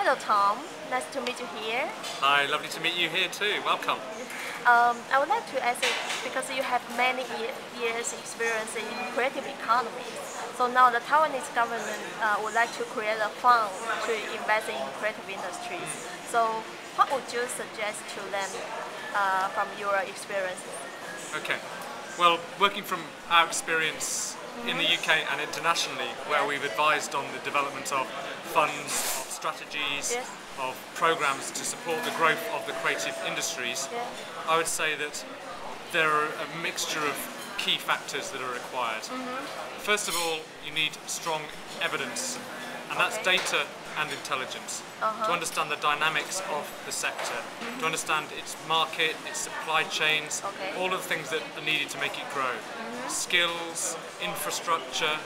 Hello, Tom. Nice to meet you here. Hi, lovely to meet you here too. Welcome. I would like to ask you, because you have many years experience in creative economies. So now the Taiwanese government would like to create a fund to invest in creative industries. So what would you suggest to them from your experience? Okay. Well, working from our experience in the UK and internationally, where we've advised on the development of funds, of strategies, of programs to support the growth of the creative industries, I would say that there are a mixture of key factors that are required. First of all, you need strong evidence, and that's data and intelligence, to understand the dynamics of the sector, to understand its market, its supply chains, all of the things that are needed to make it grow. Skills, infrastructure,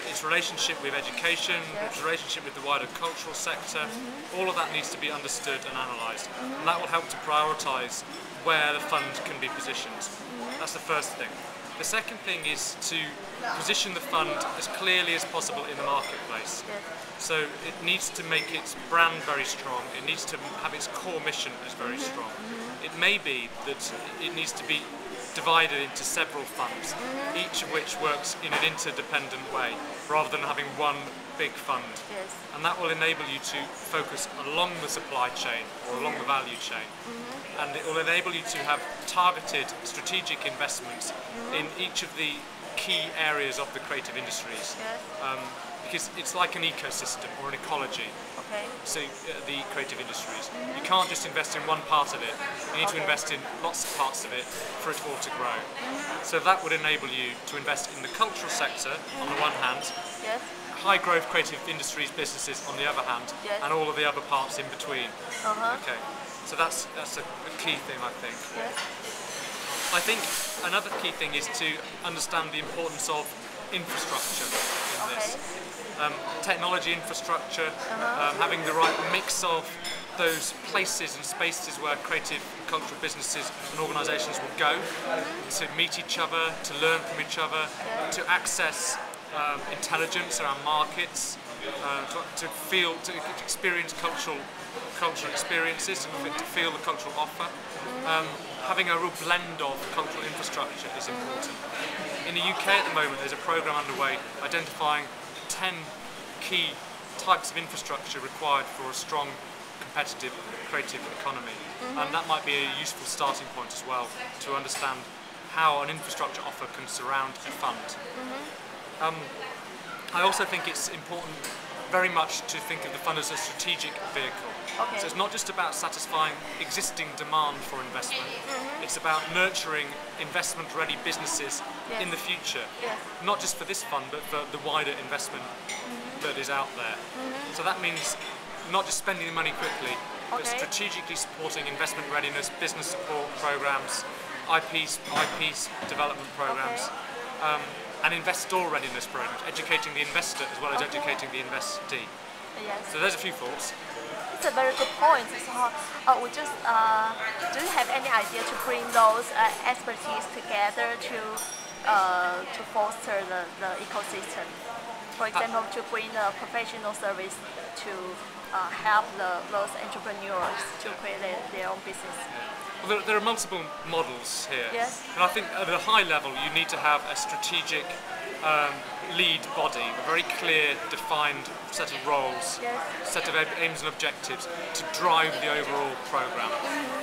its relationship with education, its relationship with the wider cultural sector, all of that needs to be understood and analysed, and that will help to prioritise where the fund can be positioned. That's the first thing. The second thing is to position the fund as clearly as possible in the marketplace. So it needs to make its brand very strong, it needs to have its core mission as very strong. It may be that it needs to be divided into several funds, each of which works in an interdependent way, rather than having one big fund. And that will enable you to focus along the supply chain or along the value chain. And it will enable you to have targeted strategic investments in each of the key areas of the creative industries. Because it's like an ecosystem or an ecology. So the creative industries. You can't just invest in one part of it, you need to invest in lots of parts of it for it all to grow. So that would enable you to invest in the cultural sector on the one hand, high growth creative industries businesses on the other hand, and all of the other parts in between. Okay, so that's a key thing, I think. I think another key thing is to understand the importance of infrastructure in this. Technology infrastructure, having the right mix of those places and spaces where creative and cultural businesses and organisations will go to meet each other, to learn from each other, to access intelligence around markets, to experience cultural experiences, to feel the cultural offer. Having a real blend of cultural infrastructure is important. In the UK at the moment there's a programme underway identifying 10 key types of infrastructure required for a strong, competitive, creative economy. And that might be a useful starting point as well, to understand how an infrastructure offer can surround a fund. I also think it's important very much to think of the fund as a strategic vehicle. So it's not just about satisfying existing demand for investment, it's about nurturing investment-ready businesses in the future, not just for this fund but for the wider investment that is out there. So that means not just spending the money quickly, but strategically supporting investment readiness, business support programs, IP development programs, and investor readiness programs, educating the investor as well as educating the investee. So there's a few thoughts. It's a very good point. So, do you have any idea to bring those expertise together to foster the ecosystem? For example, to bring the professional service to help those entrepreneurs to create their own business. Well, there are multiple models here, and I think at a high level you need to have a strategic lead body, a very clear, defined set of roles, set of aims and objectives to drive the overall programme.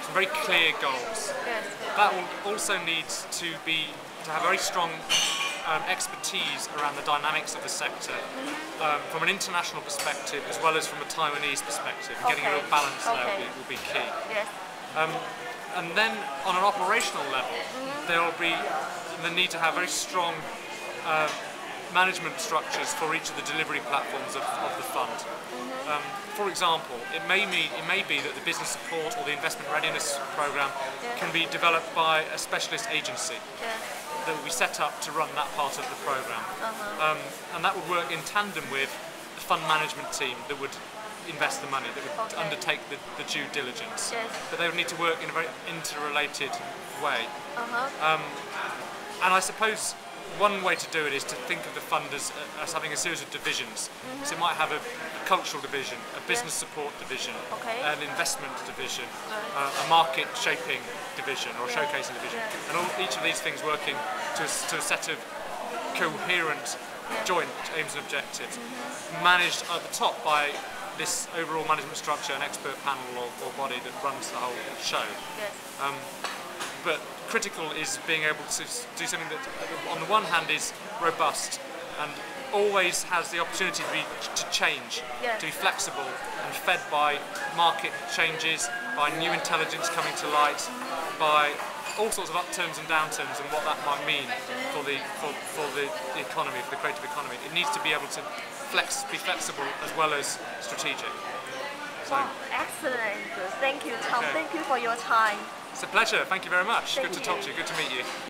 Some very clear goals. That will also need to have very strong expertise around the dynamics of the sector from an international perspective as well as from a Taiwanese perspective. Getting a real balance there will be key. And then on an operational level, there will be the need to have very strong management structures for each of the delivery platforms of the fund. For example, it may be that the business support or the investment readiness programme can be developed by a specialist agency that will be set up to run that part of the programme. And that would work in tandem with the fund management team that would invest the money, that would undertake the due diligence. But they would need to work in a very interrelated way. And I suppose one way to do it is to think of the fund as having a series of divisions. So it might have a cultural division, a business support division, an investment division, a market shaping division or showcasing division, and each of these things working to a set of coherent joint aims and objectives, managed at the top by this overall management structure, an expert panel or body that runs the whole show. But critical is being able to do something that, on the one hand, is robust and always has the opportunity to change, to be flexible and fed by market changes, by new intelligence coming to light, by all sorts of upturns and downturns and what that might mean for the economy, for the creative economy. It needs to be able to be flexible as well as strategic. So, wow, excellent. Thank you, Tom. Thank you for your time. It's a pleasure. Thank you very much. Good to talk to you. Good to meet you.